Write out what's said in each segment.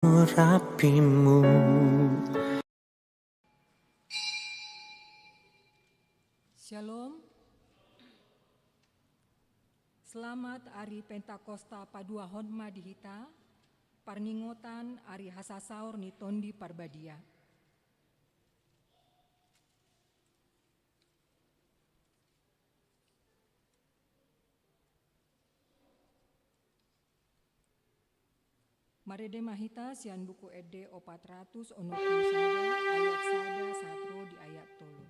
rapimu. Shalom. Selamat Ari Pentakosta Padua Honma Dihita, Parningotan Ari Hasasaur Nitondi Parbadia. Marede mahita sian buku ede o 400 ono sada ayat sada satro di ayat tolu.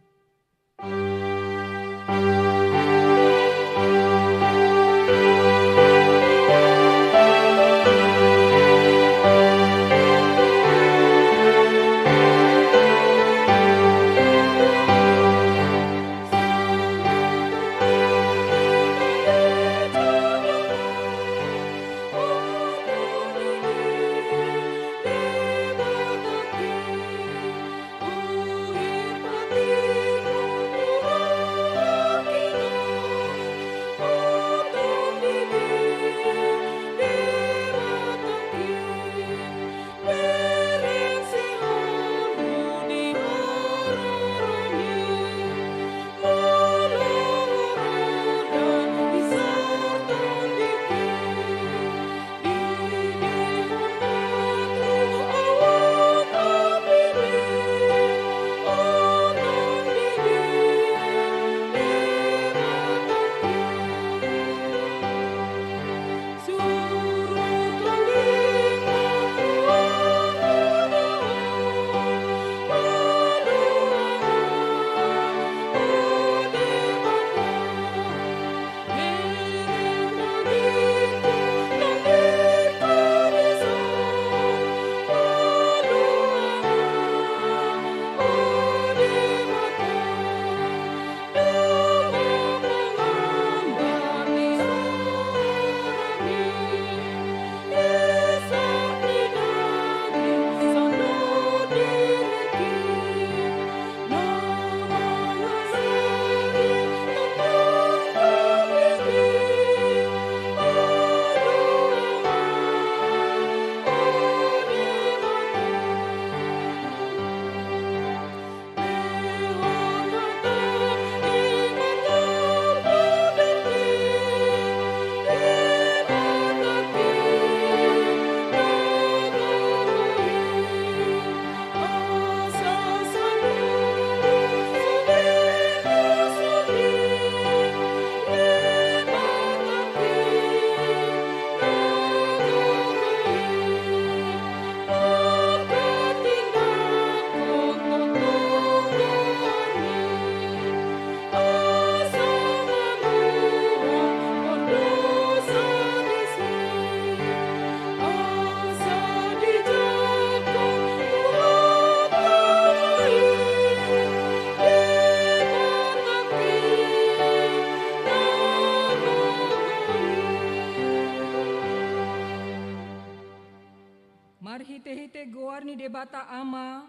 Marhite-hite goarni debata ama,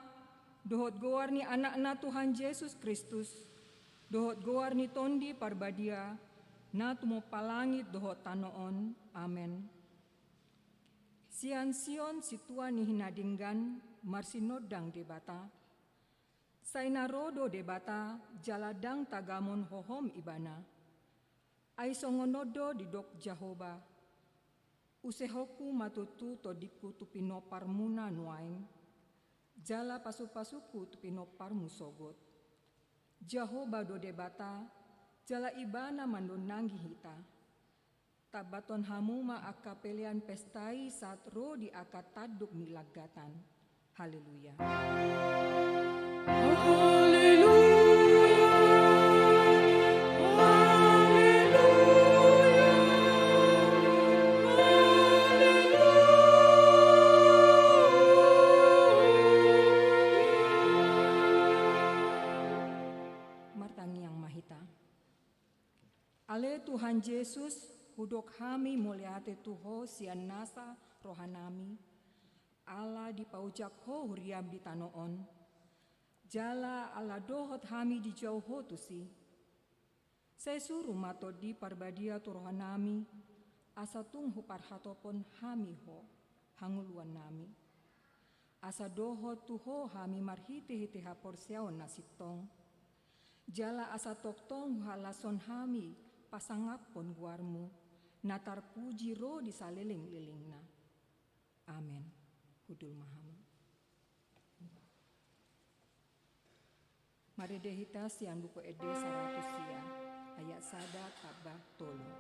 dohot goarni anak-anak Tuhan Yesus Kristus, dohot goarni tondi parbadia, na tumo palangit dohot tanoon, amen. Sian sion situa ni hinadinggan, marsinodang debata, sainarodo debata, jaladang tagamon hohom ibana, ay songonodo didok Jahoba, usehoku matutu todiku tupino parmuna nuaing, jala pasu-pasuku tupino parmusogot. Jahoba do debata, jala ibana mandonangi hita. Tabaton hamuma akapelian pestai saat ro di akataduk nilagatan. Haleluya. Haleluya. Ale Tuhan Yesus, hudok hami muliate Tuho sian nasa rohanami, Allah di paujak ho huriam di tanoon, jala ala dohot hami di jauh ho tusi. Saya suruh mato di parbadia tu rohanami, asa tung hu parhatopon hami ho, hanguluan nami. asa doho tuho hami marhite-hite haporseon nasitong. Jala asa toktong halason hami pasangapon guarmu, natar puji ro di saliling-lilingna. Amin. Hudul mahamu. Maredehita sian buku ede 100 sia, ayat sada kabah tolo.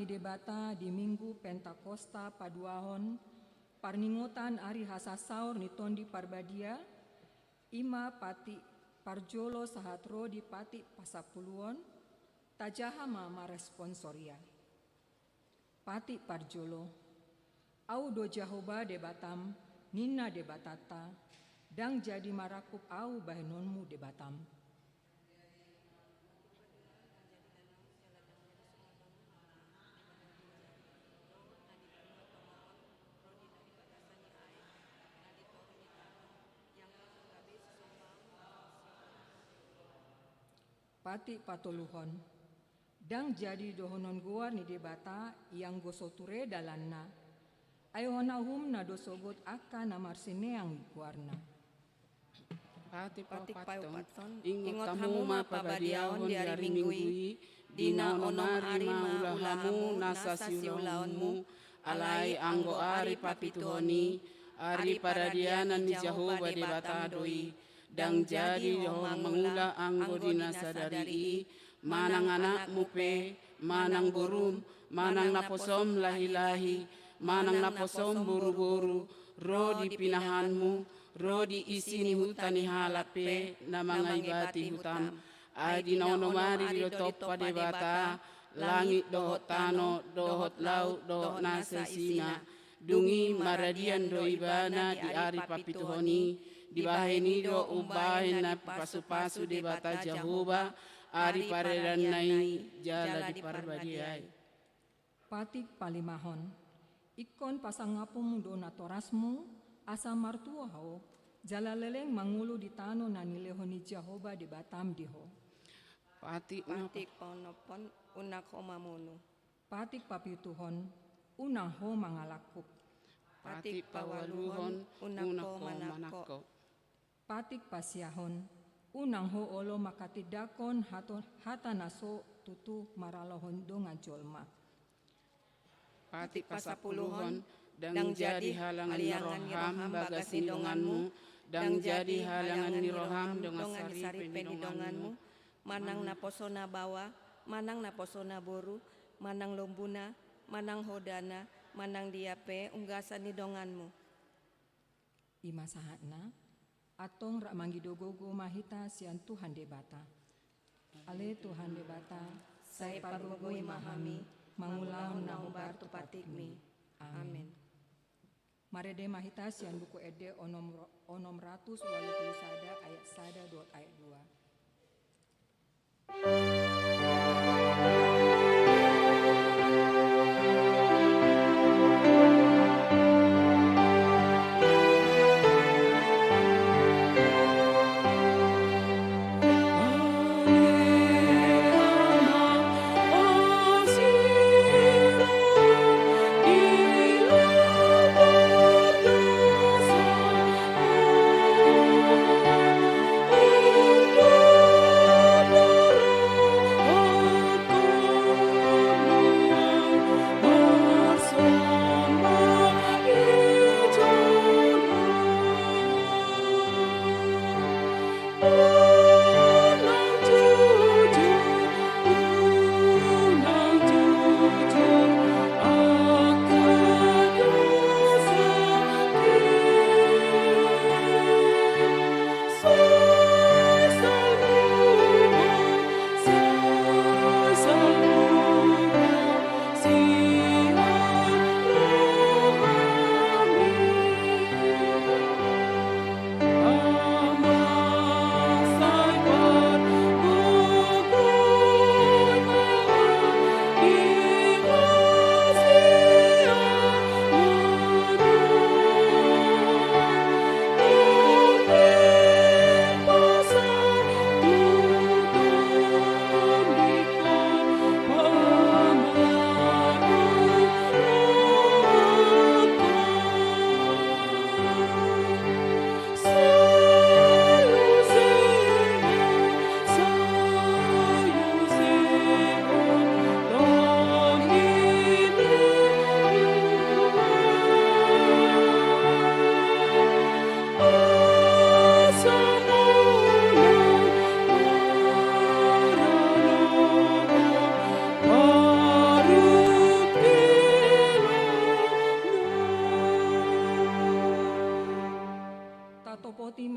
Debata di Minggu Pentakosta Paduahon, parningotan Ari Hasasaur Nitondi Parbadia, Ima Pati Parjolo Sahatro di Pati Pasapuluon, Tajahama Maresponsoria. Pati Parjolo, Au do Jahoba debatam, Nina debatata, Dang jadi marakup au bahenonmu debatam. Pati patoluhon, dang jadi dohonon guar ni debata yang gosoture dalanna. Ayona na dosogot akan namar sineang guarna. Pati paton, ingot hamu ma pabadiaon di hari minggui, dina onom ari ma ulahamu nasasi ulaonmu, alai anggo ari papituhoni, ari paradianan ni Jahoba debata doi. Dang jadi yang mengula anggo dinasadari manang anak mupe, manang burum, manang naposom lahi-lahi, manang naposom buru-buru, ro di pinahanmu, ro di isini hutani halape, na mga ibati hutam, ay dinaonomari di topa debata, langit dohot tano, dohot laut, dohot nasa singa, dungi maradian do ibana di ari papituhoni, di baheni do umbahen na pasu-pasu debata Jahoba, ari paredan nai jala di parbadiai. Patik palimahon, ikon pasangapum do natorasmu, asa martua ho, jala leleng mangulu di tano na nilehoni Jahoba debatam diho. Patik ponopon unak ho mamunu. Patik papituhon, unang ho mangalakup. Patik pawaluhon, unak ho manako. Patik pasiahon, unang ho olo makatidakon hata naso tutu maralohon do ngajolma. Patik pasapuluhon, dang jadi halangan ni roham bagas nidonganmu, dang jadi halangan ni roham dengan sari penidonganmu, manang naposona bawa, manang naposona boru, manang lombuna, manang hodana, manang diape unggasan nidonganmu. Ima sahatna, Atong rak manggidogogo mahita sian Tuhan debata. Ale Tuhan debata, Sai pargogo imahami, mangulang na hubar tu patikmi. Amin. Marede mahita sian buku ede onom ratus walu puluh sada ayat sada dot ayat 2.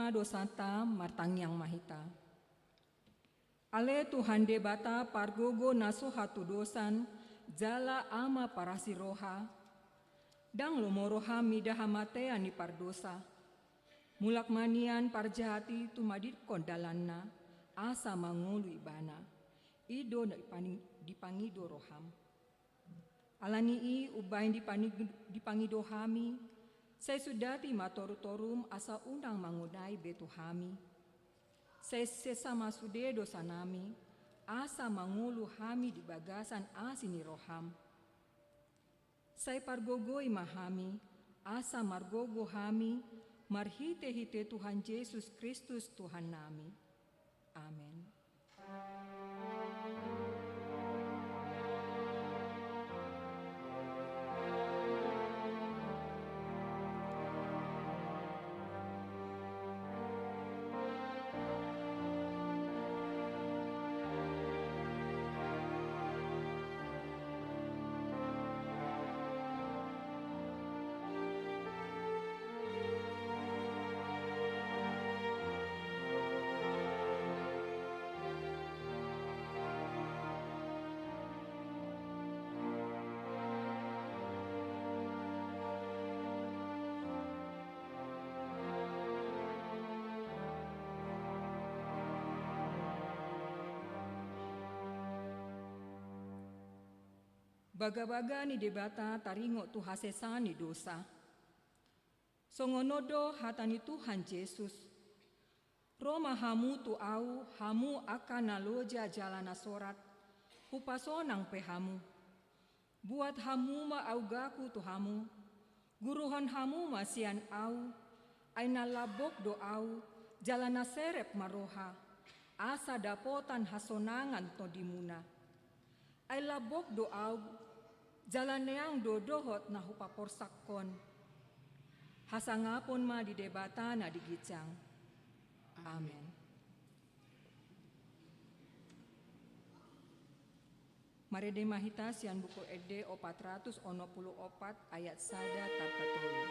Dosata martangyang mahita. Ale Tuhan debata pargogo naso hatu dosan jala ama parasi roha dang lomoroha midaha mate ani pardosa mulak manian parjahati tumadit kondalanna asa mangulu ibana ido dipangido roham alani i ubain dipangido hami saya sudati matoru-torum asa undang mangunai betu hami. Saya sesama sude dosa nami, asa mangulu hami di bagasan asini roham. Saya pargogo imahami, asa margogo hami, marhite-hite Tuhan Yesus Kristus Tuhan nami. Amin. Baga-baga ni debata taringo tu hasesani dosa. Songonodo hatani Tuhan Yesus. Roma hamu tu au hamu akan naloja jalana sorat. Hupasonang pehamu. Buat hamu ma augaku tu hamu. Guruhan hamu masian au. Aina labok do au. Jalana serep maroha. Asa dapotan hasonangan to dimuna. Ay labok do au. Jalan yang dodohot na hupaporsakon. Hasangapon ma di debata na digicang. Amen. Marede mahita sian buku ede 494 ayat sada tapatolu.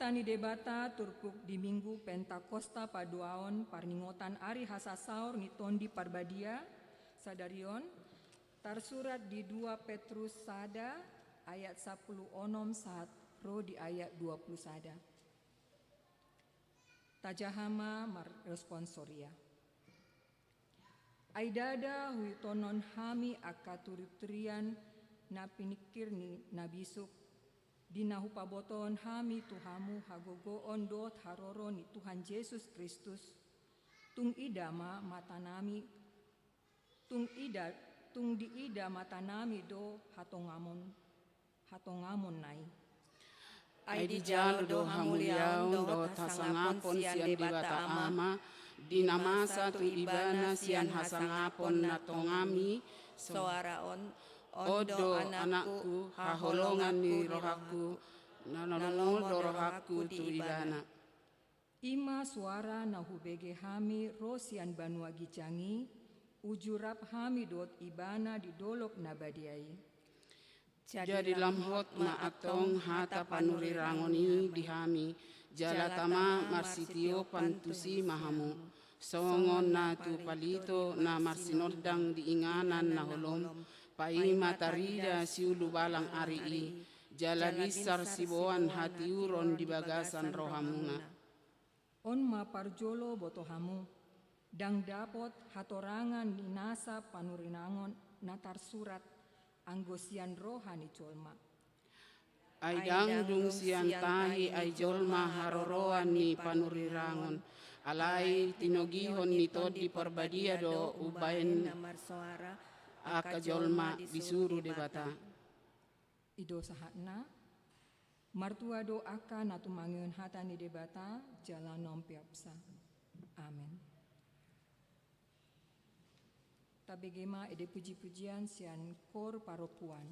Hatani debata turkuk di Minggu Pentakosta paduaon parningotan Ari Hasasaur nitondi parbadia sadarion tarsurat di 2 Petrus sada ayat 10 onom saat ro di ayat 20 sada. Tajahama responsoria. Aidada huitonon hami akaturitrian na pinikir ni nabisuk dinahupaboton hami Tuhamu hagogoon dot haroro ni Tuhan Yesus Kristus tung idama matanami tung diida matanami do hatongamon nai. Ai di jalu do hamuliaun do hasangapon sian debata ama dinamasa tu ibana sian hasangapon natongami soaraon odo anakku haholongan ni rohaku nanolong do rohaku tu ibana. Ima suara nahubege hami rosian banua gicangi ujurap hami dot ibana di dolok nabadiai. Jadi lamhot maatong hata panuri rangoni dihami jalatama marsitio pantusi mahamu songon na tu palito na marsinordang diinganan na holom pai matarida siulu balang arii jala bisar siboan hati uron di bagasan rohamuna. On ma parjolo botohamu dang dapot hatorangan ninasa panurinangon natar surat anggosian rohani colma. Aidang dung sian tahi ai jolma haroroan ni panurirangon alai tinogihon ni todi parbadia do ubaen aka jolma bisuru debata. Ido sahatna martua do aka natumangion hata ni debata jalanom piapsa. Amin. Tabegema ede puji-pujian sian kor paropuan.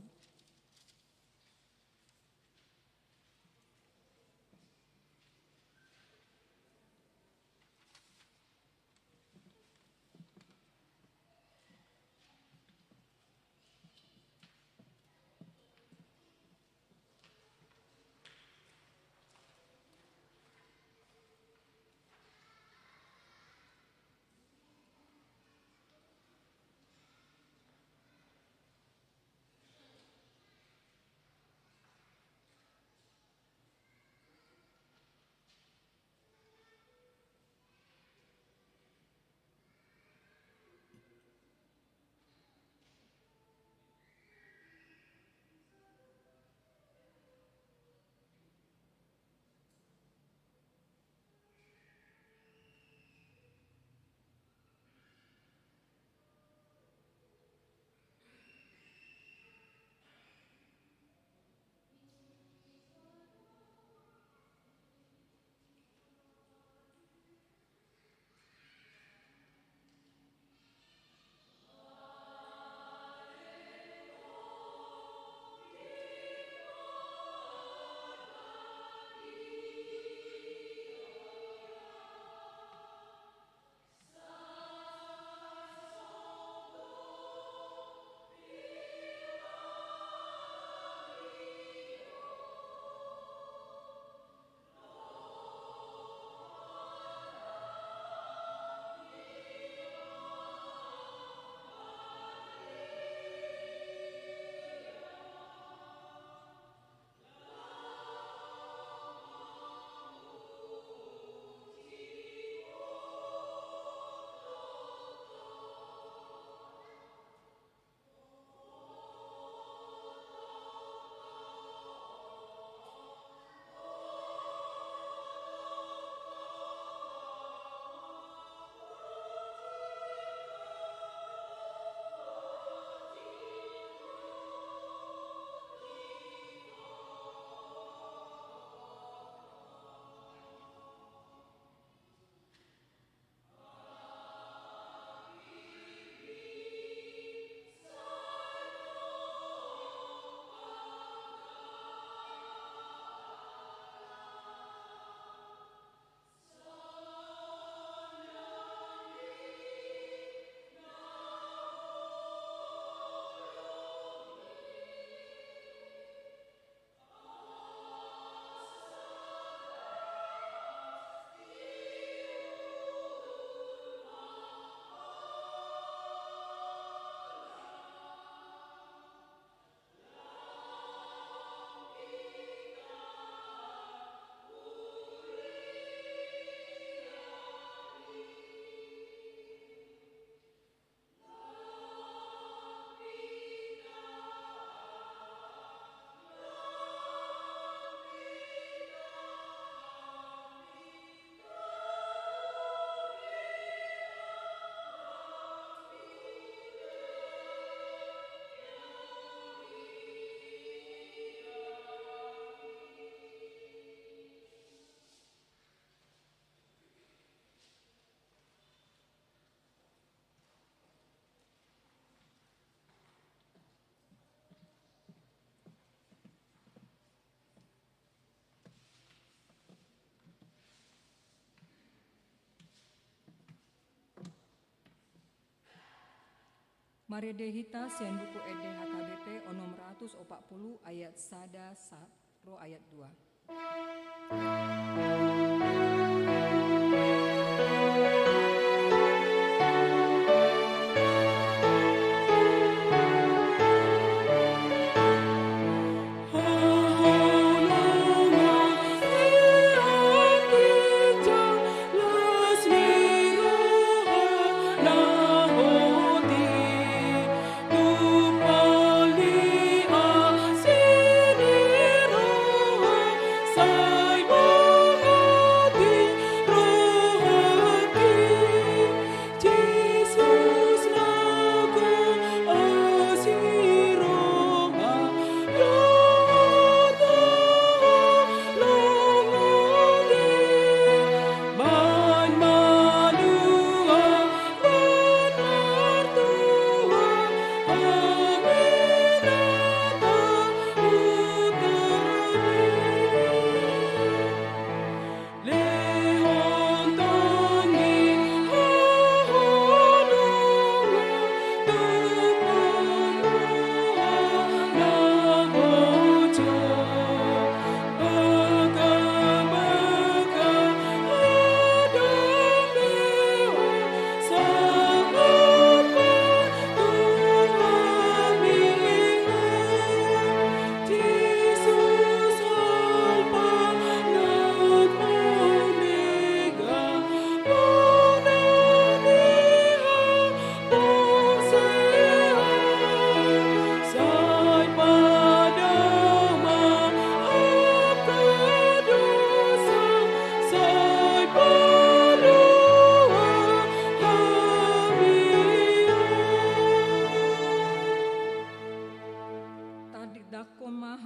Mari dehita sian buku ede HKBP onom 140 ayat 1 ayat 2.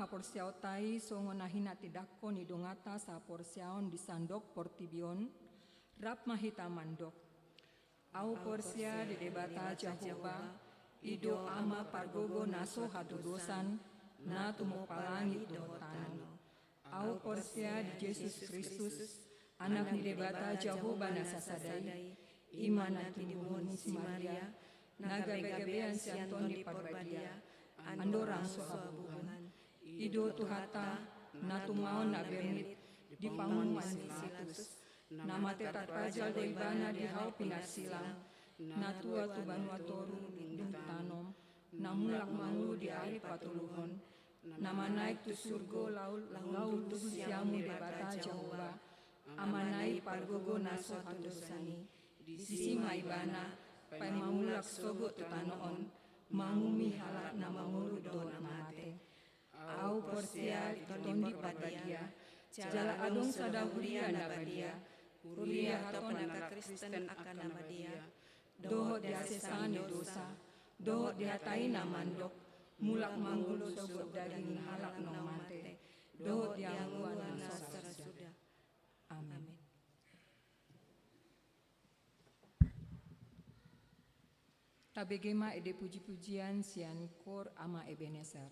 Porsiautai songo nahina tidakko ni dongata sa porsiaon di sandok portibion rap mahita mandok. Au porsia di debata Jehovah ido ama pargogo naso hadodosan na tumopalangi dohotano. Au porsia di Yesus Kristus anak ni debata Jehovah nasasadai imana tinuhun si Maria naga-gabean si Antoni parbadia andorang sohabuhan. Ido tuhata na tumaon na bernit di panguman silatus na matetat pajal do ibana di hau pinasilang na tua tubanwa toru dung tanom na mulak mangu di ari patuluhon na manaik tu surgo laul tu siamu debata Jehovah amanai pargogo naso hatudosani di sima ibana pai mamulak sogo tu tanoon mangumi halak na mangulu do na mate. Au porsia tondi pabadia, jala adong sada huria nabadia, huria atau penaka Kristen akan nabadia, doho diasesani dosa, doho dihatai namandok, mulak manggulu sogot daging halak nong mate, doho diangguan nasara sudah. Amin. Tabegema ede puji-pujian sian kor ama Ebenezer.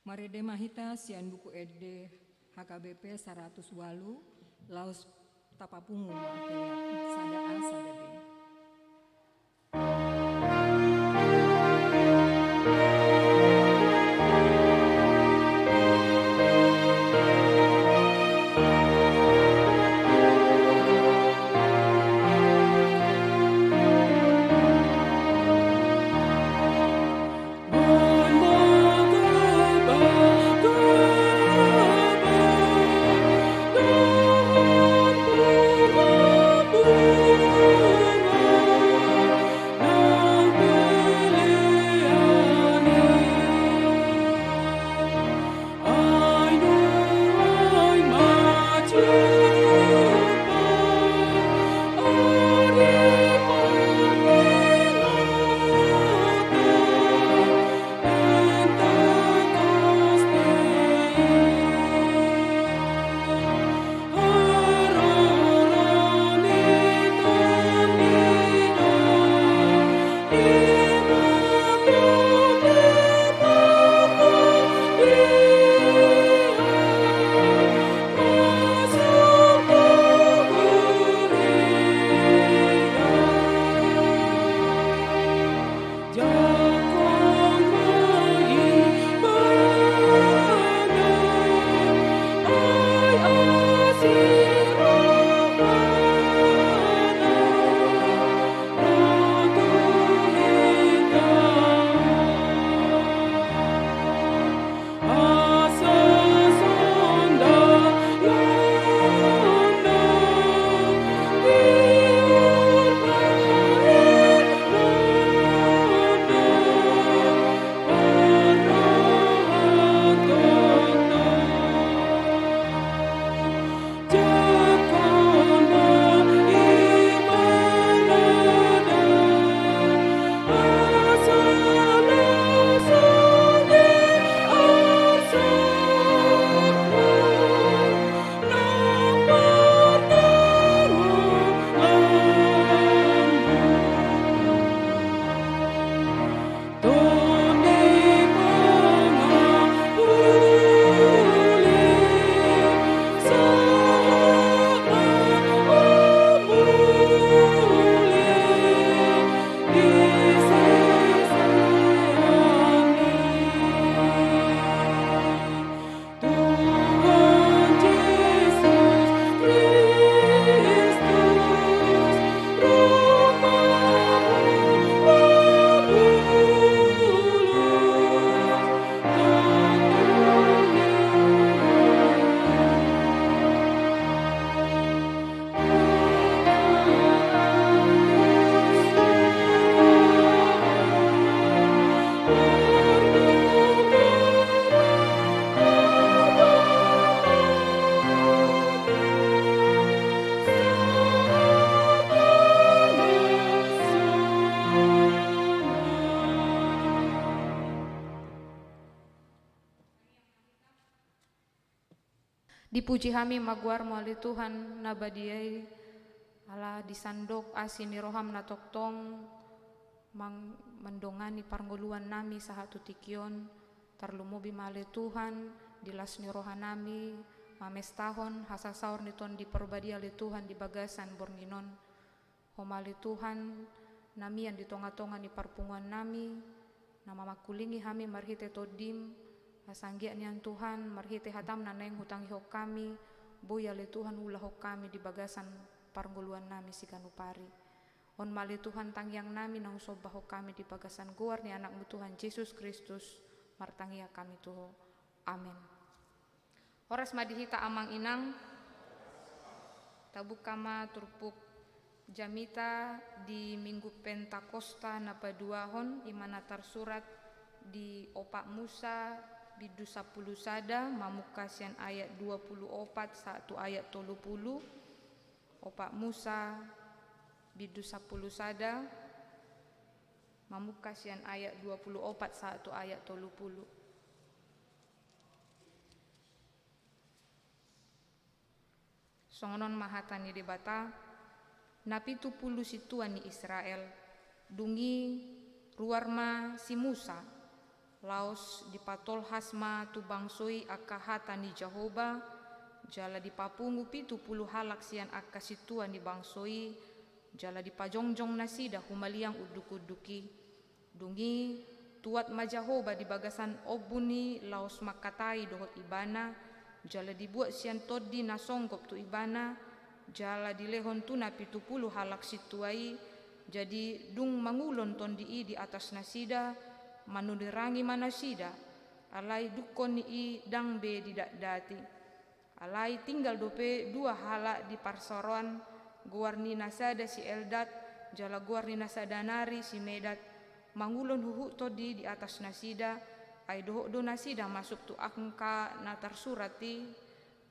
Marede mahita sian buku ede HKBP 100 walu laos tapapungu sada A sada B. Dipuji kami maguar melalui Tuhan nabadiai ala disandok asini roham na toktong mendongani parngoluan nami sahatu tikion tarlumubi male Tuhan dilasni rohanami mames tahun hasasaur ni ton diperbadi ale Tuhan di bagasan bornginon homali Tuhan nami yang di tonga-tonga ni parpunguan nami nama makulingi kami marhite todim asanggia nian Tuhan marhite hatam naneng hutang hok kami boya le Tuhan ulah hok kami di bagasan parngoluan nami sikanupari on mali Tuhan tangyang nami nang sobah hok kami di bagasan guar ni anakmu Tuhan Yesus Kristus martangia kami tuho amin. Horas madihita amang inang tabuk kama turpuk jamita di minggu Pentakosta napa duahon imana tarsurat di opak Musa bidu 10 sada mamukasian ayat 24 satu ayat 30 opak Musa bidu 10 sada mamukasian ayat 24 satu ayat 30. Songonon mahatani debata napi tu pulu situan ni Israel dungi ruarma si Musa laos di patol hasma tu bangsoi akka hatani Jahoba, jala di papungu 70 halak sian akka situan di bangsoi, jala di pajongjong nasida humaliang uduk-uduki, dungi tuat majahoba di bagasan obuni laos makatai dohot ibana, jala dibuat sian todi nasonggop tu ibana, jala di lehon tuna 70 halak situai, jadi dung mangulon tondi di atas nasida, manudirangi manasida, alai dukon ni dang be didak dati. Alai tinggal dope 2 halak di parsoron, guarni nasada si Eldat, jala guarni nasada nari si Medat, mangulon huhu todi di atas nasida, ai dohok do nasida masuk tu angka natar surati,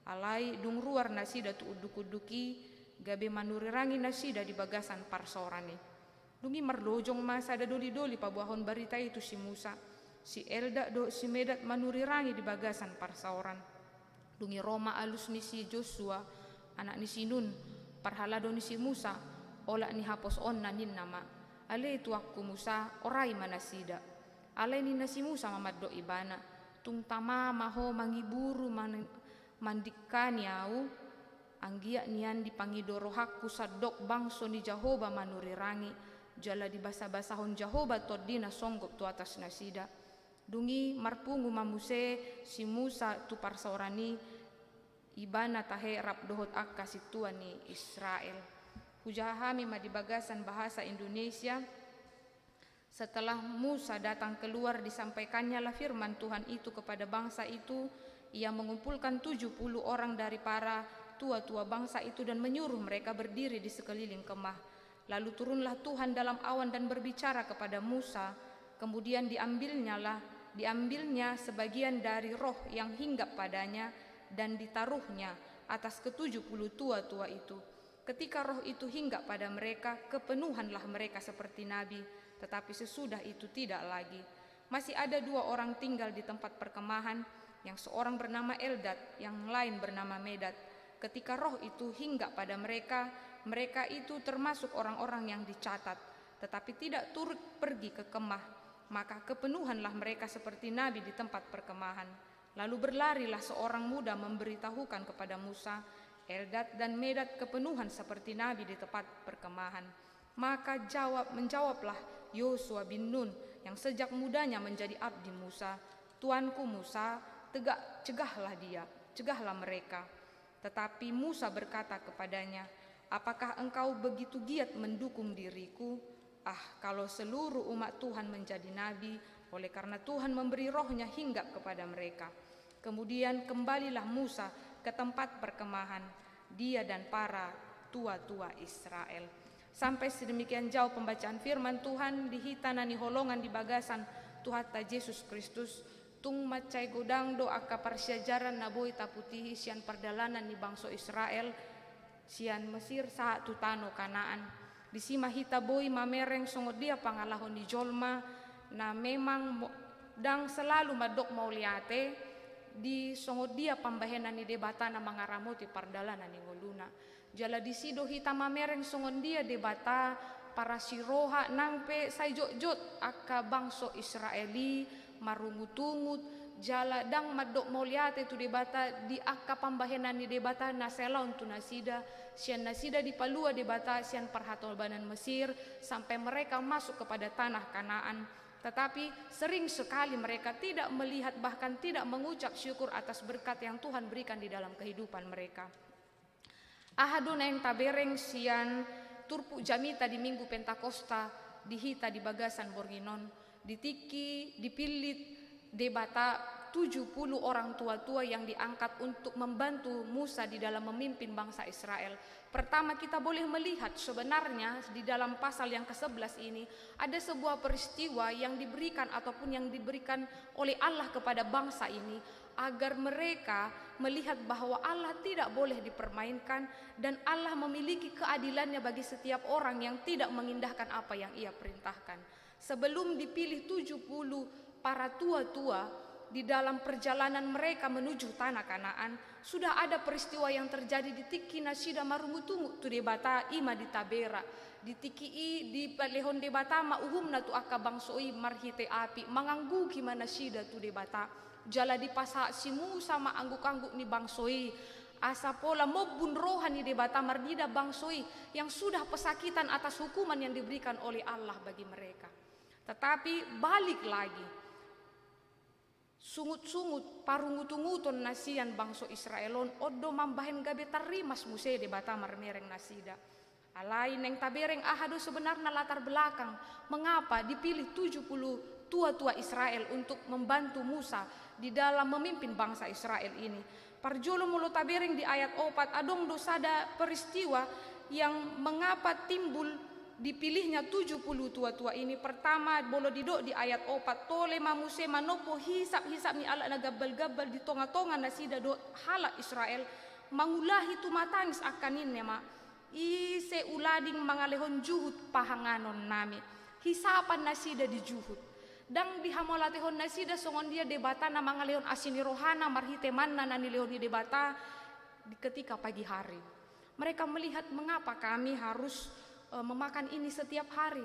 alai dung ruar nasida tu uduk-uduki, gabe manurirangi nasida di bagasan parsorani. Dungi marlojong masa ada doli-doli pabuahon barita itu si Musa, si Elda do si Medat manurirangi di bagasan parsoran. Dungi Roma alus ni si Joshua, anak ni si Nun, parhalado ni si Musa, ola ni hapos onna nin nama. Ale itu aku Musa, orai manasida. Ale ni nasi Musa mamaddo ibana, tung tama maho mangiburu mandikani au, anggia nian dipangidoro hakku sadok bangso ni Jahoba manurirangi, jala di basa-basahon Jahoba todina songgop tu atas nasida. Dungi marpungu mamuse si Musa tu parsaorani ibana tahe rap dohot akka situan ni Israel. Hujahami di bagasan bahasa Indonesia. Setelah Musa datang keluar, disampaikannya lah firman Tuhan itu kepada bangsa itu. Ia mengumpulkan 70 orang dari para tua-tua bangsa itu dan menyuruh mereka berdiri di sekeliling kemah. Lalu turunlah Tuhan dalam awan dan berbicara kepada Musa. Kemudian diambilnya sebagian dari roh yang hinggap padanya dan ditaruhnya atas ke-70 tua-tua itu. Ketika roh itu hinggap pada mereka, kepenuhanlah mereka seperti nabi, tetapi sesudah itu tidak lagi. Masih ada 2 orang tinggal di tempat perkemahan, yang seorang bernama Eldad, yang lain bernama Medat. Ketika roh itu hinggap pada mereka, mereka itu termasuk orang-orang yang dicatat, tetapi tidak turut pergi ke kemah. Maka kepenuhanlah mereka seperti nabi di tempat perkemahan. Lalu berlarilah seorang muda memberitahukan kepada Musa, Eldad dan Medat kepenuhan seperti nabi di tempat perkemahan. Maka menjawablah Yosua bin Nun yang sejak mudanya menjadi abdi Musa, Tuanku Musa, cegahlah mereka. Tetapi Musa berkata kepadanya, apakah engkau begitu giat mendukung diriku? Kalau seluruh umat Tuhan menjadi nabi, oleh karena Tuhan memberi rohnya hinggap kepada mereka. Kemudian kembalilah Musa ke tempat perkemahan, dia dan para tua-tua Israel. Sampai sedemikian jauh pembacaan firman Tuhan, dihitanani holongan di bagasan Tuhan ta Yesus Kristus, tung macai godang do aka persyajaran naboi taputihi sian perdalanan ni bangsa Israel, sian Mesir saat tu tano Kanaan. Di sima hita boi mamereng songot dia pangalahon di jolma, na memang dang selalu madok mauliate, di songot dia pambahenan ni debata na mangaramoti pardalanan ni ngoluna. Jala di sido hita mamereng songot dia debata para siroha nangpe say jot-jot aka bangso Israeli marungut-ungut, jala dang madok mauliate tu debata di aka pambahenan ni debata na selaun tu nasida, sian nasida di palua debata sian perhatolbanan Mesir sampai mereka masuk kepada tanah Kanaan. Tetapi sering sekali mereka tidak melihat, bahkan tidak mengucap syukur atas berkat yang Tuhan berikan di dalam kehidupan mereka. Ahaduna yang tabereng sian turpu jamita di minggu Pentakosta dihita di bagasan Borginon, ditiki dipilit debata 70 orang tua-tua yang diangkat untuk membantu Musa di dalam memimpin bangsa Israel. Pertama kita boleh melihat sebenarnya di dalam pasal yang ke-11 ini ada sebuah peristiwa yang diberikan ataupun yang diberikan oleh Allah kepada bangsa ini agar mereka melihat bahwa Allah tidak boleh dipermainkan dan Allah memiliki keadilannya bagi setiap orang yang tidak mengindahkan apa yang Ia perintahkan. Sebelum dipilih 70 para tua-tua di dalam perjalanan mereka menuju tanah Kanaan, sudah ada peristiwa yang terjadi di tiki nasida marumutungu tu debata ima di Tabera, di ditikii di palehon de bata mauhum na tu aka bangsoi marhite api manganggu gimana sida tu de bata jala di pasa simu sama angguk-angguk ni bangsoi asa pola mobun rohani de bata mardida bangsoi yang sudah pesakitan atas hukuman yang diberikan oleh Allah bagi mereka. Tetapi balik lagi sungut-sungut parungutunguton nasian bangso Israelon odo mambahen gabe tarimas muse de bata marmereng nasida. Alai neng tabereng ahado sebenarnya latar belakang mengapa dipilih 70 tua-tua Israel untuk membantu Musa di dalam memimpin bangsa Israel ini. Parjolo mulo tabereng di ayat 4 adong dosada peristiwa yang mengapa timbul dipilihnya 70 tua-tua ini. Pertama bolo didok di ayat 4 tole mamuse manopo hisap-hisap ni ala na gabal-gabal di tonga-tonga nasida do hala Israel mangulahi tumatangis akaninnya ma ise ulading mangalehon juhud pahanganon nami hisapan nasida di juhud dang dihamolatehon nasida songon dia debata na mangalehon asini rohana marhite manna nani leoni debata ketika pagi hari. Mereka melihat mengapa kami harus memakan ini setiap hari.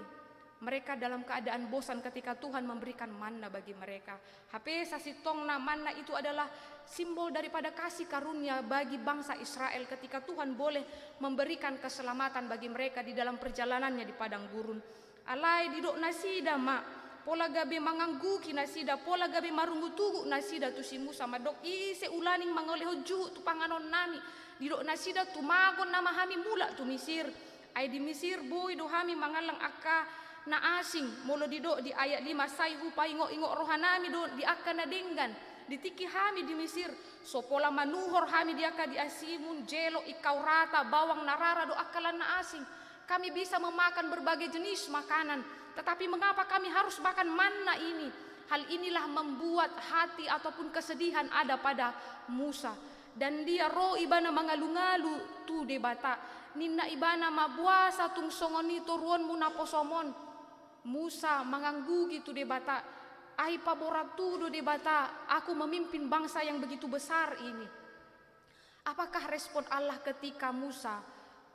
Mereka dalam keadaan bosan ketika Tuhan memberikan manna bagi mereka. HP sasitongna manna itu adalah simbol daripada kasih karunia bagi bangsa Israel ketika Tuhan boleh memberikan keselamatan bagi mereka di dalam perjalanannya di padang gurun. Alai didok nasida ma pola gabe manganggu kinasida pola gabe marungu tugu nasida tu si Musa madok ise ulaning mangoleho juhu tu panganon nami didok nasida tu magon nama hami mula tu Mesir. Ay di Mesir boy do hami mangalang akka na asing molo didok di ayat 5 sayhu paingo-ingo rohanami do di akka na denggan ditiki hami di Mesir sopola manuhor hami di akka di asimun jelo ikau rata bawang narara do akalan na asing. Kami bisa memakan berbagai jenis makanan, tetapi mengapa kami harus makan manna ini? Hal inilah membuat hati ataupun kesedihan ada pada Musa. Dan dia roh ibana mangalu-ngalu tu debata ninna ibana mabuasa tung songoni turuan munaposomon. Musa manganggu gitu debata ai paboratu do debata aku memimpin bangsa yang begitu besar ini. Apakah respon Allah ketika Musa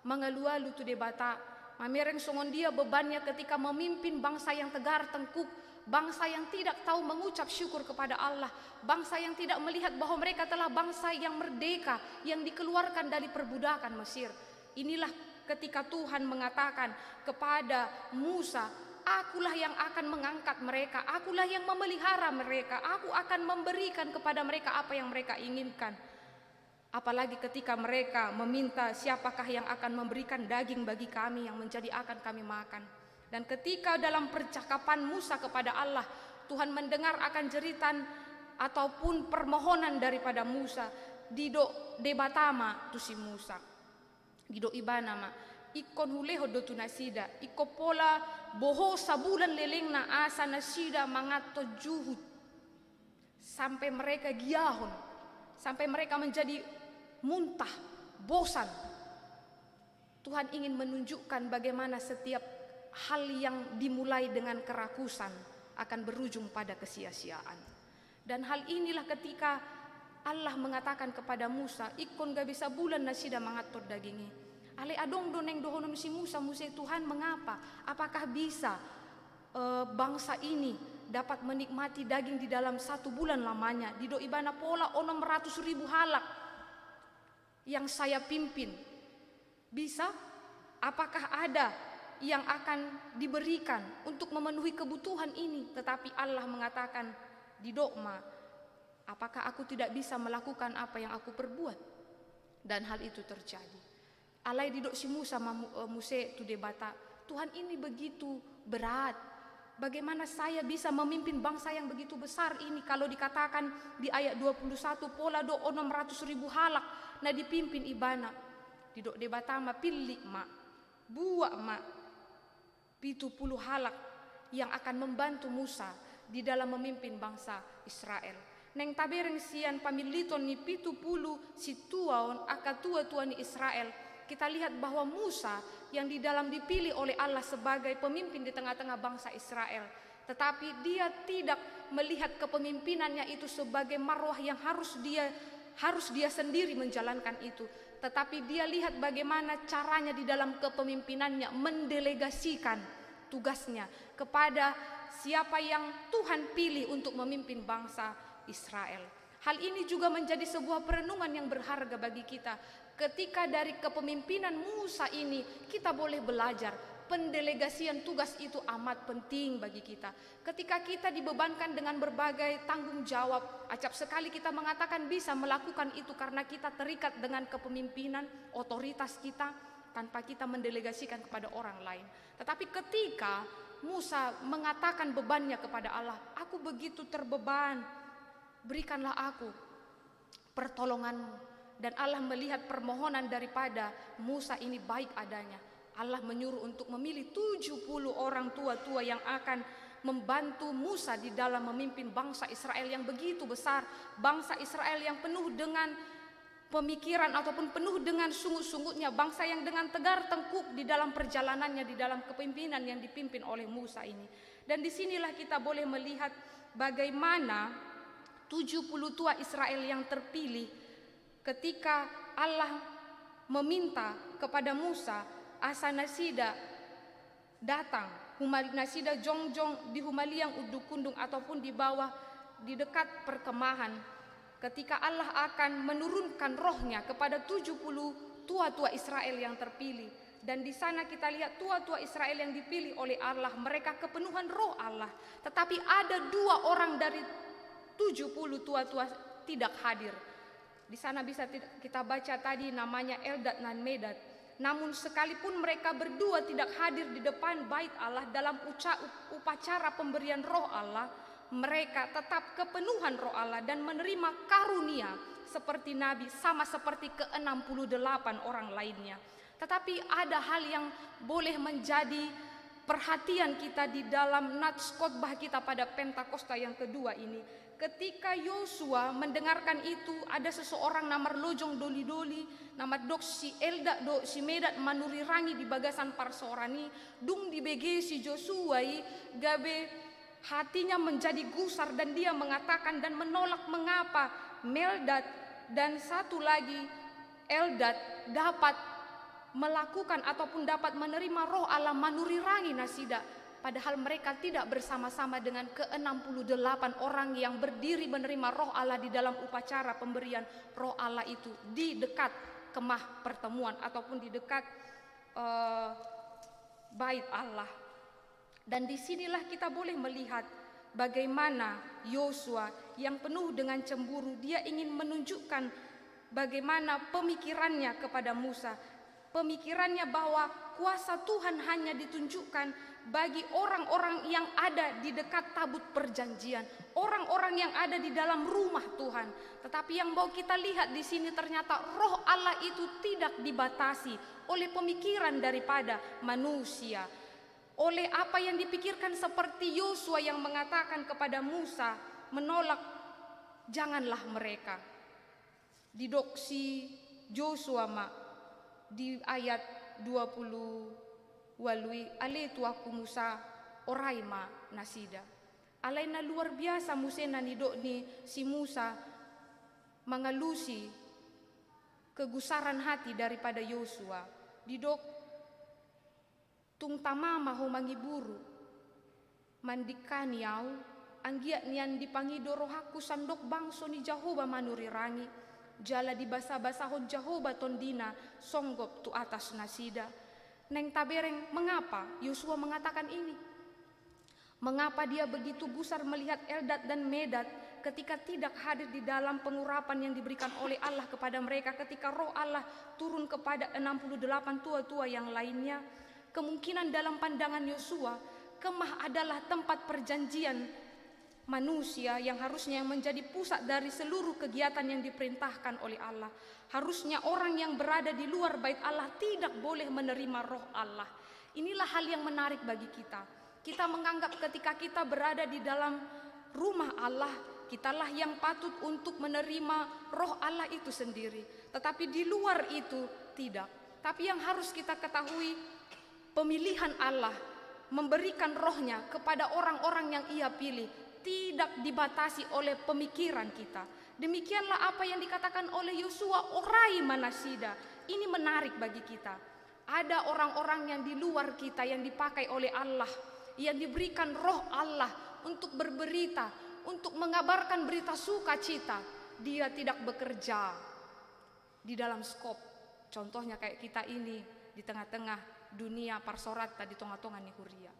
mengalu-alu tu debata mamereng songon dia bebannya ketika memimpin bangsa yang tegar tengkuk, bangsa yang tidak tahu mengucap syukur kepada Allah, bangsa yang tidak melihat bahwa mereka telah bangsa yang merdeka yang dikeluarkan dari perbudakan Mesir. Inilah ketika Tuhan mengatakan kepada Musa, akulah yang akan mengangkat mereka, akulah yang memelihara mereka, aku akan memberikan kepada mereka apa yang mereka inginkan. Apalagi ketika mereka meminta siapakah yang akan memberikan daging bagi kami yang menjadi akan kami makan. Dan ketika dalam percakapan Musa kepada Allah, Tuhan mendengar akan jeritan ataupun permohonan daripada Musa. Dido debatama tu si Musa. Dido ibana ma ikon huleho do tu nasida. Iko pola boho sabulan leleng na asa nasida mangato juhud. Sampai mereka giahon. Sampai mereka menjadi muntah, bosan. Tuhan ingin menunjukkan bagaimana setiap hal yang dimulai dengan kerakusan akan berujung pada kesia-siaan. Dan hal inilah ketika Allah mengatakan kepada Musa, ikon gak bisa bulan nasida mangator dagingi. Ale adong doneng dohonom si Musa Tuhan mengapa? Apakah bisa bangsa ini dapat menikmati daging di dalam 1 bulan lamanya? Di do ibana pola 600.000 halak yang saya pimpin. Bisa? Apakah ada yang akan diberikan untuk memenuhi kebutuhan ini? Tetapi Allah mengatakan di dokma, apakah aku tidak bisa melakukan apa yang aku perbuat? Dan hal itu terjadi. Alai didok si Musa muse tu debata, Tuhan ini begitu berat. Bagaimana saya bisa memimpin bangsa yang begitu besar ini? Kalau dikatakan di ayat 21 pola do 600.000 halak na dipimpin ibana. Didok debata ma pilih ma buak ma 70 halak yang akan membantu Musa di dalam memimpin bangsa Israel. Neng tabereng sian pamiliton ni 70 situaon aka tua-tua ni Israel. Kita lihat bahwa Musa yang di dalam dipilih oleh Allah sebagai pemimpin di tengah-tengah bangsa Israel, tetapi dia tidak melihat kepemimpinannya itu sebagai marwah yang harus dia sendiri menjalankan itu, tetapi dia lihat bagaimana caranya di dalam kepemimpinannya mendelegasikan tugasnya kepada siapa yang Tuhan pilih untuk memimpin bangsa Israel. Hal ini juga menjadi sebuah perenungan yang berharga bagi kita. Ketika dari kepemimpinan Musa ini kita boleh belajar pendelegasian tugas itu amat penting bagi kita. Ketika kita dibebankan dengan berbagai tanggung jawab, acap sekali kita mengatakan bisa melakukan itu karena kita terikat dengan kepemimpinan, otoritas kita, tanpa kita mendelegasikan kepada orang lain. Tetapi ketika Musa mengatakan bebannya kepada Allah, aku begitu terbeban, berikanlah aku pertolonganmu. Dan Allah melihat permohonan daripada Musa ini baik adanya. Allah menyuruh untuk memilih 70 orang tua-tua yang akan membantu Musa di dalam memimpin bangsa Israel yang begitu besar. Bangsa Israel yang penuh dengan pemikiran ataupun penuh dengan sungut-sungutnya. Bangsa yang dengan tegar tengkuk di dalam perjalanannya, di dalam kepemimpinan yang dipimpin oleh Musa ini. Dan disinilah kita boleh melihat bagaimana 70 tua Israel yang terpilih ketika Allah meminta kepada Musa, asa nasida datang, humali nasida jongjong di humaliang udukundung ataupun di bawah di dekat perkemahan. Ketika Allah akan menurunkan rohnya kepada 70 tua-tua Israel yang terpilih. Dan di sana kita lihat tua-tua Israel yang dipilih oleh Allah, mereka kepenuhan roh Allah. Tetapi ada 2 orang dari 70 tua-tua tidak hadir. Di sana bisa kita baca tadi namanya Eldad dan Medad. Namun sekalipun mereka berdua tidak hadir di depan bait Allah dalam upacara pemberian roh Allah, mereka tetap kepenuhan roh Allah dan menerima karunia seperti Nabi, sama seperti ke-68 orang lainnya. Tetapi ada hal yang boleh menjadi perhatian kita di dalam nats khotbah kita pada Pentakosta yang kedua ini. Ketika Yosua mendengarkan itu, ada seseorang nama Lojong Doli-Doli, nama dok si Elda do si Medat manuri rangi di bagasan parsorani, dung di bege si Joshua gabe hatinya menjadi gusar dan dia mengatakan dan menolak mengapa Meldad dan satu lagi Eldad dapat melakukan ataupun dapat menerima roh Allah manuri rangi nasida. Padahal mereka tidak bersama-sama dengan ke-68 orang yang berdiri menerima roh Allah di dalam upacara pemberian roh Allah itu di dekat kemah pertemuan ataupun di dekat bait Allah. Dan disinilah kita boleh melihat bagaimana Yosua yang penuh dengan cemburu, dia ingin menunjukkan bagaimana pemikirannya kepada Musa. Pemikirannya bahwa kuasa Tuhan hanya ditunjukkan bagi orang-orang yang ada di dekat tabut perjanjian, orang-orang yang ada di dalam rumah Tuhan. Tetapi yang mau kita lihat di sini ternyata roh Allah itu tidak dibatasi oleh pemikiran daripada manusia, oleh apa yang dipikirkan seperti Yosua yang mengatakan kepada Musa menolak, janganlah mereka. Di doksi Joshua di ayat 20 walui ale tuaku Musa oraima nasida. Alaina luar biasa musena ni si Musa mengalusi kegusaran hati daripada Yosua. Didok tung tamama ho mangiburu mandikani au anggiat nian dipangido rohaku sandok bangso ni Jahoba manuri rangi jala di basa-basahon Jahoba tondina songgop tu atas nasida. Neng tabereng, mengapa Yosua mengatakan ini? Mengapa dia begitu gusar melihat Eldad dan Medad ketika tidak hadir di dalam pengurapan yang diberikan oleh Allah kepada mereka ketika roh Allah turun kepada 68 tua-tua yang lainnya? Kemungkinan dalam pandangan Yosua, kemah adalah tempat perjanjian manusia yang harusnya menjadi pusat dari seluruh kegiatan yang diperintahkan oleh Allah. Harusnya orang yang berada di luar bait Allah tidak boleh menerima roh Allah. Inilah hal yang menarik bagi kita. Kita menganggap ketika kita berada di dalam rumah Allah, kitalah yang patut untuk menerima roh Allah itu sendiri. Tetapi di luar itu tidak. Tapi yang harus kita ketahui, pemilihan Allah memberikan rohnya kepada orang-orang yang ia pilih tidak dibatasi oleh pemikiran kita, Demikianlah apa yang dikatakan oleh Yosua, orai manasida. Ini menarik bagi kita. Ada orang-orang yang di luar kita yang dipakai oleh Allah, yang diberikan roh Allah untuk berberita, untuk mengabarkan berita sukacita. Dia tidak bekerja di dalam skop. Contohnya kayak kita ini di tengah-tengah dunia parsorata di tengah-tengah Nihuria.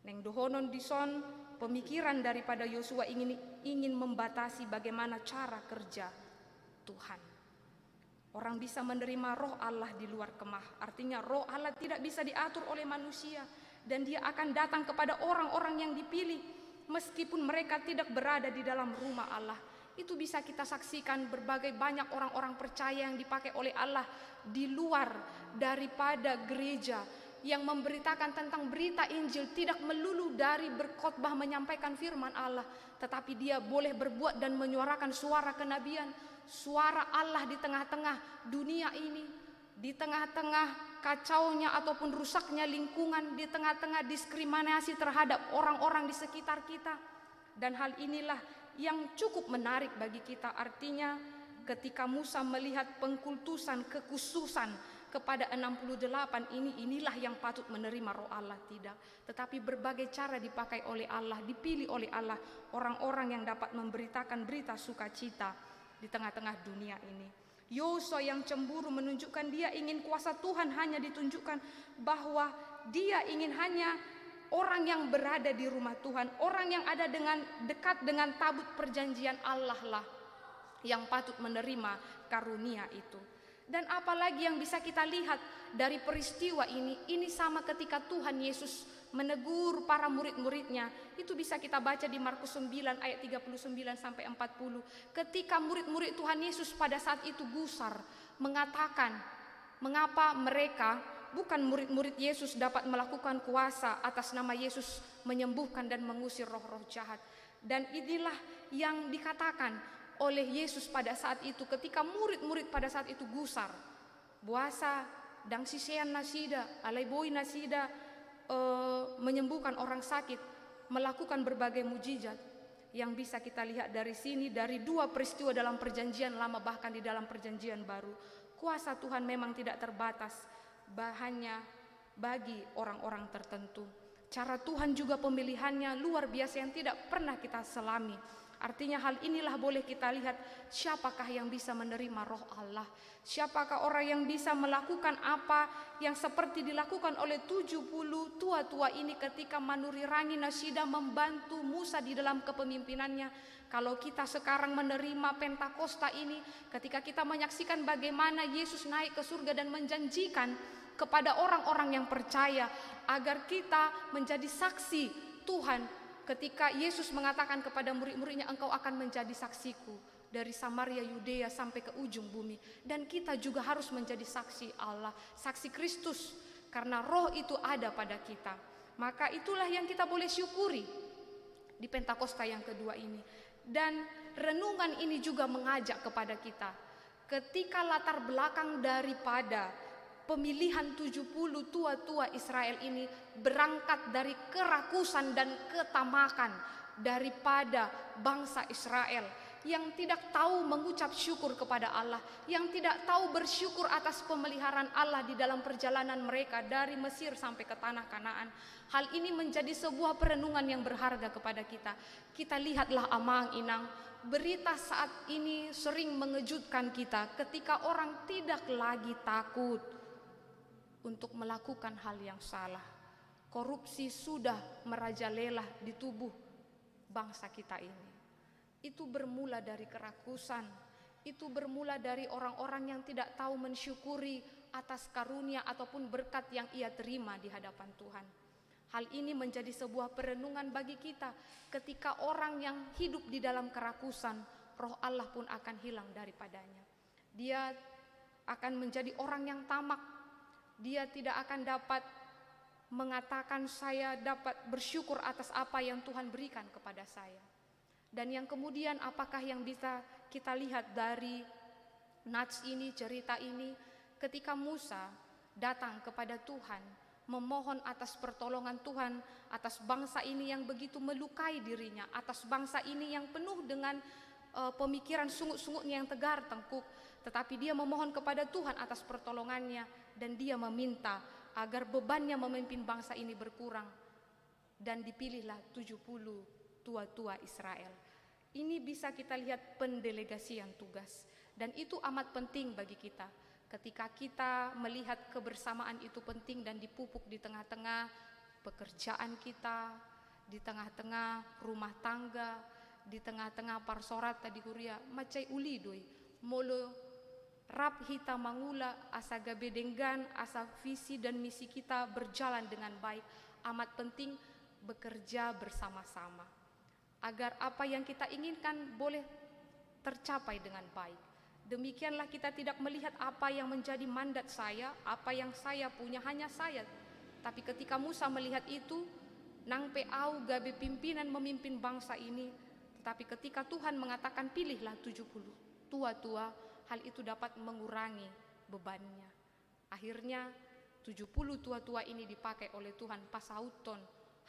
Neng dohonon dison pemikiran daripada Yosua ingin membatasi bagaimana cara kerja Tuhan. Orang bisa menerima roh Allah di luar kemah. Artinya roh Allah tidak bisa diatur oleh manusia. Dan dia akan datang kepada orang-orang yang dipilih. Meskipun mereka tidak berada di dalam rumah Allah. Itu bisa kita saksikan berbagai banyak orang-orang percaya yang dipakai oleh Allah di luar daripada gereja, yang memberitakan tentang berita Injil, tidak melulu dari berkhotbah menyampaikan firman Allah, tetapi dia boleh berbuat dan menyuarakan suara kenabian, suara Allah di tengah-tengah dunia ini, di tengah-tengah kacaunya ataupun rusaknya lingkungan, di tengah-tengah diskriminasi terhadap orang-orang di sekitar kita. Dan hal inilah yang cukup menarik bagi kita. Artinya ketika Musa melihat pengkultusan, kekhususan kepada 68 inilah yang patut menerima roh Allah, tidak. Tetapi berbagai cara dipakai oleh Allah, dipilih oleh Allah orang-orang yang dapat memberitakan berita sukacita di tengah-tengah dunia ini. Yosua yang cemburu menunjukkan dia ingin kuasa Tuhan hanya ditunjukkan bahwa dia ingin hanya orang yang berada di rumah Tuhan, orang yang ada dekat dengan tabut perjanjian Allah lah yang patut menerima karunia itu. Dan apalagi yang bisa kita lihat dari peristiwa ini sama ketika Tuhan Yesus menegur para murid-muridnya. Itu bisa kita baca di Markus 9 ayat 39 sampai 40. Ketika murid-murid Tuhan Yesus pada saat itu gusar, mengatakan mengapa mereka, bukan murid-murid Yesus, dapat melakukan kuasa atas nama Yesus menyembuhkan dan mengusir roh-roh jahat. Dan inilah yang dikatakan oleh Yesus pada saat itu ketika murid-murid pada saat itu gusar. Buasa dang sisean nasida, alai boy nasida, menyembuhkan orang sakit, melakukan berbagai mujizat. Yang bisa kita lihat dari sini, dari dua peristiwa dalam perjanjian lama bahkan di dalam perjanjian baru, kuasa Tuhan memang tidak terbatas hanya bagi orang-orang tertentu. Cara Tuhan juga pemilihannya luar biasa yang tidak pernah kita selami. Artinya hal inilah boleh kita lihat siapakah yang bisa menerima roh Allah. Siapakah orang yang bisa melakukan apa yang seperti dilakukan oleh 70 tua-tua ini ketika Manurirangi Nasida membantu Musa di dalam kepemimpinannya. Kalau kita sekarang menerima Pentakosta ini, ketika kita menyaksikan bagaimana Yesus naik ke surga dan menjanjikan kepada orang-orang yang percaya agar kita menjadi saksi Tuhan. Ketika Yesus mengatakan kepada murid-muridnya, engkau akan menjadi saksiku dari Samaria, Yudea sampai ke ujung bumi. Dan kita juga harus menjadi saksi Allah, saksi Kristus, karena roh itu ada pada kita. Maka itulah yang kita boleh syukuri di Pentakosta yang kedua ini. Dan renungan ini juga mengajak kepada kita, ketika latar belakang daripada pemilihan 70 tua-tua Israel ini berangkat dari kerakusan dan ketamakan daripada bangsa Israel yang tidak tahu mengucap syukur kepada Allah, yang tidak tahu bersyukur atas pemeliharaan Allah di dalam perjalanan mereka dari Mesir sampai ke tanah Kanaan. Hal ini menjadi sebuah perenungan yang berharga kepada kita. Kita lihatlah amang inang, berita saat ini sering mengejutkan kita ketika orang tidak lagi takut untuk melakukan hal yang salah. Korupsi sudah merajalela di tubuh bangsa kita ini. Itu bermula dari kerakusan. Itu bermula dari orang-orang yang tidak tahu mensyukuri atas karunia ataupun berkat yang ia terima di hadapan Tuhan. Hal ini menjadi sebuah perenungan bagi kita. Ketika orang yang hidup di dalam kerakusan, roh Allah pun akan hilang daripadanya. Dia akan menjadi orang yang tamak. Dia tidak akan dapat mengatakan saya dapat bersyukur atas apa yang Tuhan berikan kepada saya. Dan yang kemudian apakah yang bisa kita lihat dari nats ini, cerita ini, ketika Musa datang kepada Tuhan, memohon atas pertolongan Tuhan atas bangsa ini yang begitu melukai dirinya, atas bangsa ini yang penuh dengan pemikiran sungut-sungutnya yang tegar tengkuk, tetapi dia memohon kepada Tuhan atas pertolongannya, dan dia meminta agar bebannya memimpin bangsa ini berkurang, dan dipilihlah 70 tua-tua Israel. Ini bisa kita lihat pendelegasian tugas, dan itu amat penting bagi kita. Ketika kita melihat kebersamaan itu penting dan dipupuk di tengah-tengah pekerjaan kita, di tengah-tengah rumah tangga, di tengah-tengah parsorat tadi huria macai uli doi molo rap hita mangula asa gabe denggan asa visi dan misi kita berjalan dengan baik. Amat penting bekerja bersama-sama agar apa yang kita inginkan boleh tercapai dengan baik. Demikianlah kita tidak melihat apa yang menjadi mandat saya, apa yang saya punya hanya saya. Tapi ketika Musa melihat itu, nang peau gabe pimpinan memimpin bangsa ini, tetapi ketika Tuhan mengatakan pilihlah 70 tua-tua, hal itu dapat mengurangi bebannya. Akhirnya 70 tua-tua ini dipakai oleh Tuhan pasauton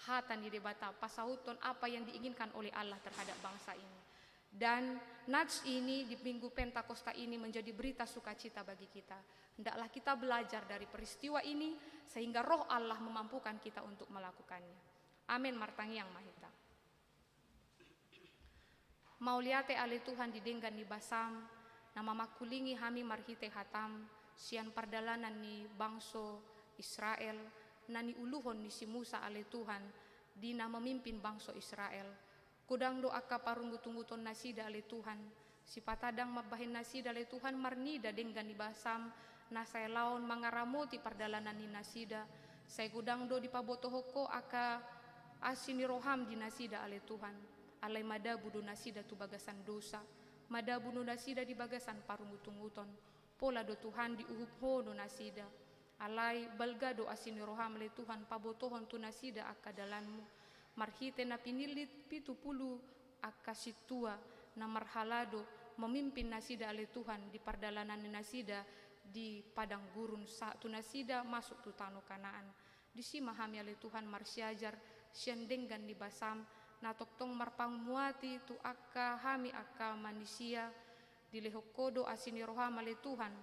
hatan di debata, pasauton apa yang diinginkan oleh Allah terhadap bangsa ini. Dan nats ini di Minggu Pentakosta ini menjadi berita sukacita bagi kita. Hendaklah kita belajar dari peristiwa ini sehingga roh Allah memampukan kita untuk melakukannya. Amin martangi yang mahita. Mauliate ale Tuhan didenggan ni basam, nama makulingi hami marhite hatam, sian pardalanan ni bangso Israel, nani uluhon ni si Musa ale Tuhan, dina memimpin bangso Israel. Kudang doa ka parunggu-tungguton nasida ale Tuhan, si patadang mabahin nasida ale Tuhan marnida denggan ni basam, na saya laon mangaramoti pardalanan ni nasida, saya gudang do di pabotohoko aka asini roham di nasida ale Tuhan. Alai madabu do nasida tu bagasan dosa, madabu do nasida di bagasan parunggu-tungguton, pola do Tuhan di uhupho do nasida, alai balga do asini roham ale Tuhan pabotohon tu nasida aka dalanmu, marhite na pinilit 70 aka situa na marhalado memimpin nasida ale Tuhan di pardalanan nasida di padang gurun saat tu nasida masuk tu tanah Kanaan. Di si mahami ale Tuhan marsiajar siandenggan di basam na toktong marpangmuati tu akka hami akka manusia di lehokodo asini roham ale Tuhan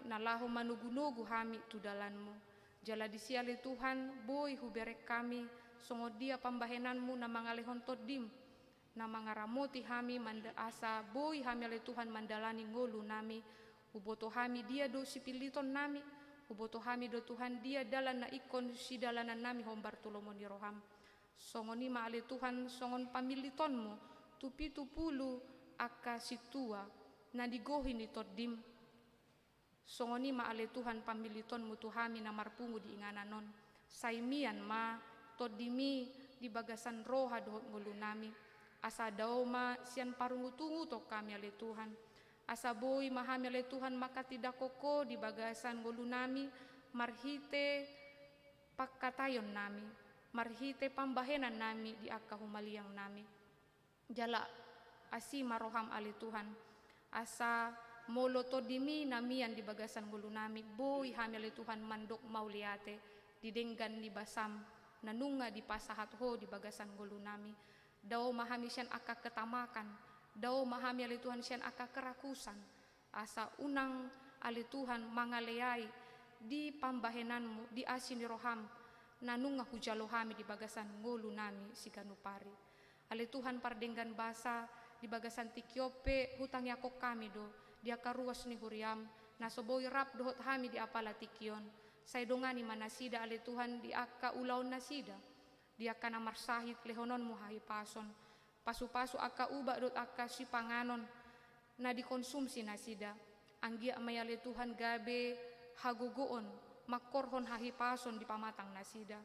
nalaho manugu-nugu hami tu dalanmu jala disi ale Tuhan boy huberek kami songo dia pambahenanmu na mangalehon todim na mangaramoti hami manda asa boy hami ale Tuhan mandalani ngolu nami uboto hami dia do sipiliton nami uboto hami do Tuhan dia dalan na ikon si dalanan nami hombar tulomon di roham songon ima ale Tuhan songon pamilitonmu tu 70 aka situa na digohi ni todim songon ima ale Tuhan pamilitonmu tu hami na marpungu di ingananon saimian ma todimi di bagasan roha dohot ngulu nami asa daoma sian parungu-tungu to kami ale Tuhan asa boy mahami ale Tuhan maka tidak koko di bagasan ngulu nami marhite pakkatayon nami marhite pambahenan nami di akka humaliang nami jala asima roham ale Tuhan asa molo todimi namian di bagasan ngulu nami boy hami ale Tuhan mandok mauliate didenggan di basam nanunga di pasahat ho di bagasan ngulu nami dao mahami sian akka ketamakan dao mahami ale Tuhan sian akka kerakusan asa unang ale Tuhan mangaleai di pambahenanmu di asini roham nanunga hujalohami di bagasan ngulu nami sikanupari ale Tuhan pardenggan basa di bagasan tikyope hutang yakok kami do dia karuas ni huriam nasoboy rap dohot hami di apala tikyon saya dongani manasida ale Tuhan di akka ulaon nasida di akka namar sahit lehonon muhahi pason pasu-pasu akka ubak dot akka si panganon na dikonsumsi nasida anggia mayale Tuhan gabe hagogoon makorhon hahi pason di pamatang nasida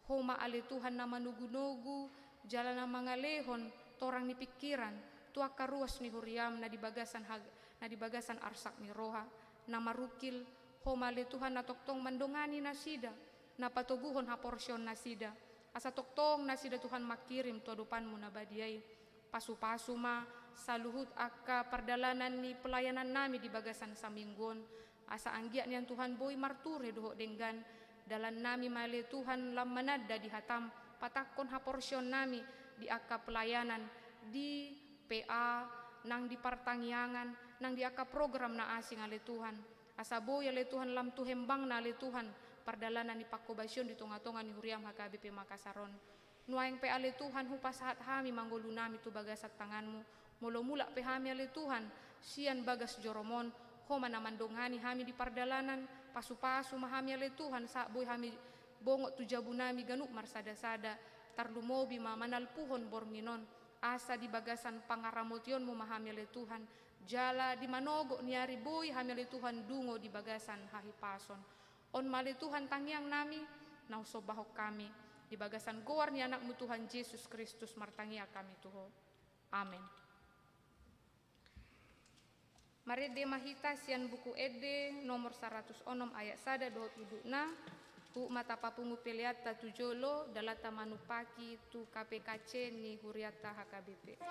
homa ale Tuhan na manugu-nugu jalan na mangalehon torang ni pikiran tu akka ruas ni huriam na di bagasan arsak ni roha na marukil homa ale Tuhan na toktong mandongani nasida na patoguhon ha porsyon nasida asa toktong nasida Tuhan makirim todopanmu na badiay pasu-pasu ma saluhut akka pardalanan ni pelayanan nami di bagasan saminggon asa anggia nian Tuhan boy marture doho denggan dalan nami male Tuhan lam manada di hatam patakon ha porsyon nami di akka pelayanan di PA, nang di pertangyangan, nang di aka program na asing ale Tuhan. Asabo ya le Tuhan lam tu hembang na ale Tuhan, pardalanan ni pakobasyon di tonga-tonga ni huriam HKBP Makasaron. Nuaing pe ale Tuhan hupa saat hami manggolu nami tu bagasat tanganmu. Molo mula pe hami ale Tuhan, sian bagas joromon, homa namandonghani hami di pardalanan, pasu-pasu mahami ale Tuhan, saat boy hami bongok tu jabu nami ganuk marsada-sada, tarlumobi mamanal puhon bornginon, asa di bagasan pangaramotion mo mahami ale Tuhan, jala di manogo niari boy hami ale Tuhan dungo di bagasan hahipason. On male Tuhan tangiang nami, nauso bahok kami, di bagasan goar ni anakmu Tuhan Yesus Kristus martangia kami Tuho. Amin. Mari de mahita sian buku ede nomor 106 ayat 126 hu mata papungu peliata tujolo dalata manupaki tu KPKC ni huriata HKBP.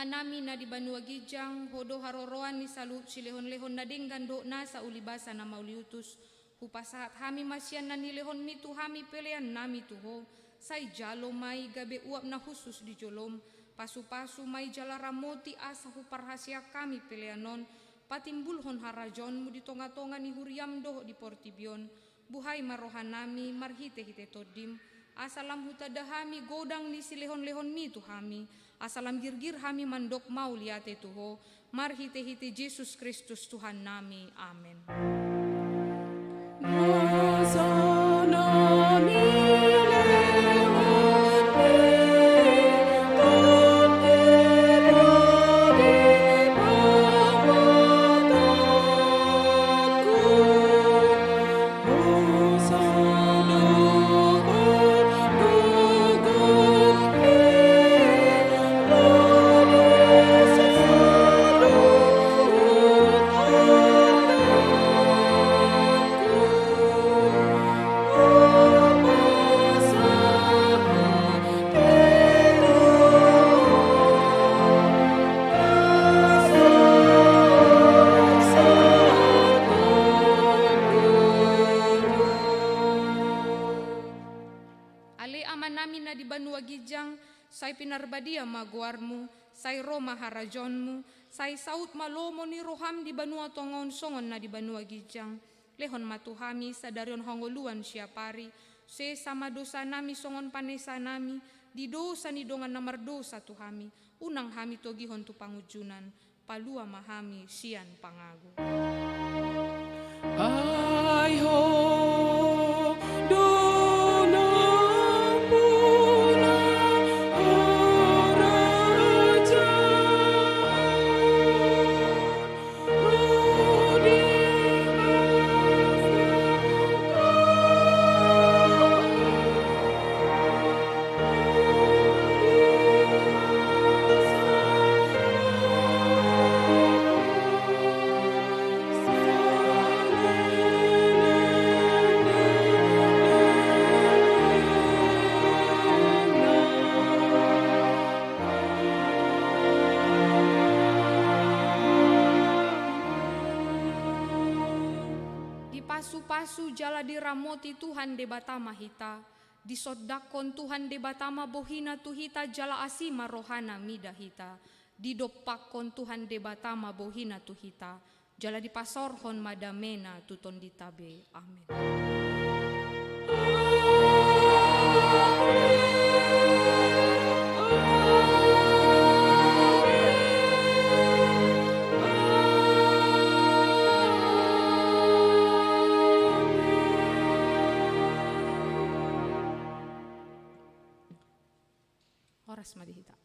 Nami na di Banua Gijang, hodo haroroan ni salut silehon-lehon na dinggando na sa ulibasa na mauliutus. Hupasahat hami masyan na nilehon mitu hami pelean nami tuho. Say jalo may gabe uap na husus di jolom. Pasu-pasu may jalaramoti asa huparhasia kami peleanon. Patimbulhon harajon mu di tonga-tonga ni huriam doh di portibion. Buhay marohan nami marhite-hite todim. Asalam hutadahami godang ni silehon-lehon mitu hami. Asalam girgir hami mandok mau liate tuho. Marhite-hite Yesus Kristus Tuhan nami. Amin. Say pinarbadia maguarmu, say Roma harajonmu, say saut malomo ni roham di Banua tongon songon na di Banua Gijang. Lehon matuhami sadarion hongoluan siapari, se sama dosa nami songon panesa nami, di dosa ni dongan namar dosa tuhami, unang hami togihon tu pangujunan, palua mahami sian pangagu. Ay ho. pasu-pasu jala diramoti Tuhan de batama hita, disodakon Tuhan de batama bohina tuhita jala asima rohana mida hita, didopakon Tuhan de batama bohina tuhita, jala dipasorhon madamena tuton ditabe. Amin. Horas madihita.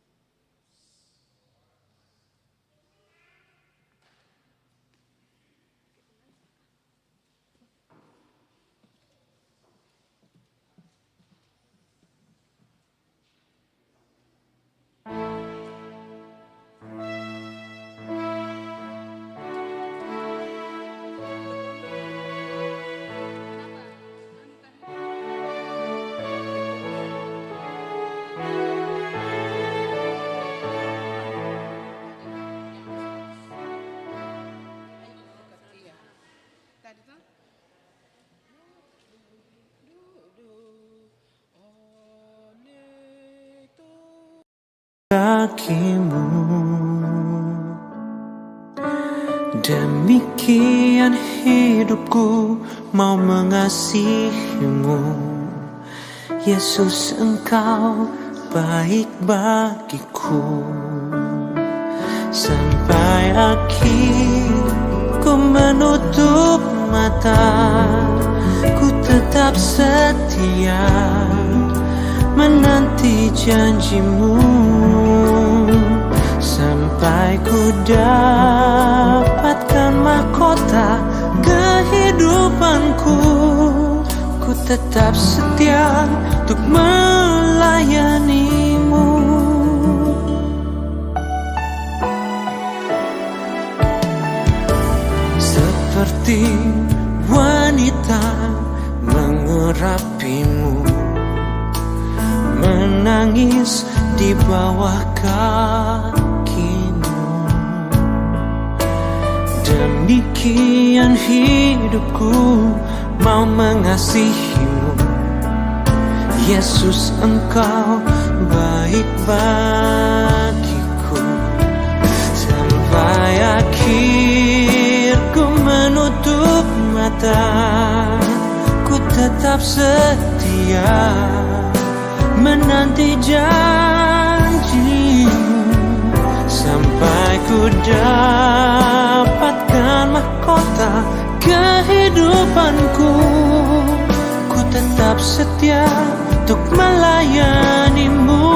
Kakimu, demikian hidupku mau mengasihimu. Yesus, Engkau baik bagiku. Sampai akhir ku menutup mata, ku tetap setia menanti janjimu, sampai ku dapatkan mahkota kehidupanku. Ku tetap setia untuk melayanimu. Seperti wanita mengurapimu, menangis di bawah kakimu. Demikian hidupku mau mengasihimu. Yesus, Engkau baik bagiku. Sampai akhir ku menutup mata, ku tetap setia menanti janjimu, sampai ku dapatkan mahkota kehidupanku. Ku tetap setia untuk melayanimu.